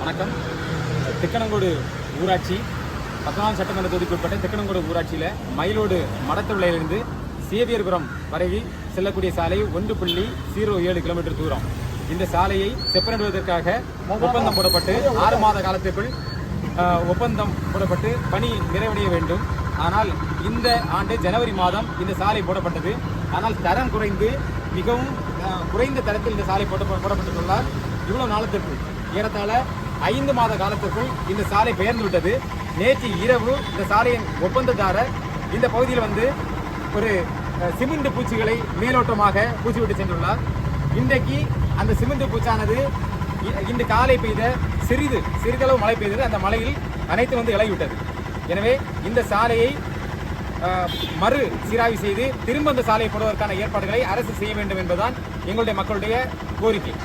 வணக்கம். திக்கணங்கோடு ஊராட்சி 19ஆம் சட்டமன்ற தொகுதிக்கு உட்பட்ட திக்கணங்கோடு ஊராட்சியில் மயிலோடு மடத்துவிலையிலிருந்து சேவியர்புரம் வரை செல்லக்கூடிய சாலை 1.07 கிலோமீட்டர் தூரம். இந்த சாலையை செப்பனிடுவதற்காக ஒப்பந்தம் போடப்பட்டு 6 மாத காலத்திற்குள் ஒப்பந்தம் போடப்பட்டு பணி நிறைவடைய வேண்டும். ஆனால் இந்த ஆண்டு ஜனவரி மாதம் இந்த சாலை போடப்பட்டது. ஆனால் தரம் குறைந்து மிகவும் குறைந்த தரத்தில் இந்த சாலை போடப்பட்டுள்ளார். இவ்வளவு நாளத்திற்கு ஏறத்தாழ 5 மாத காலத்திற்குள் இந்த சாலை பெயர்ந்து விட்டது. நேற்று இரவு இந்த சாலையின் ஒப்பந்ததாரர் இந்த பகுதியில் வந்து ஒரு சிமெண்ட் பூச்சிகளை மேலோட்டமாக பூச்சிவிட்டு சென்றுள்ளார். இன்றைக்கு அந்த சிமெண்ட் பூச்சானது இந்த காலை பெய்த சிறிதளவு மழை பெய்தது. அந்த மழையில் அனைத்து வந்து இலகிவிட்டது. எனவே இந்த சாலையை மறு சீராய்வு செய்து திரும்ப அந்த சாலையை போடுவதற்கான ஏற்பாடுகளை அரசு செய்ய வேண்டும் என்பதுதான் எங்களுடைய மக்களுடைய கோரிக்கை.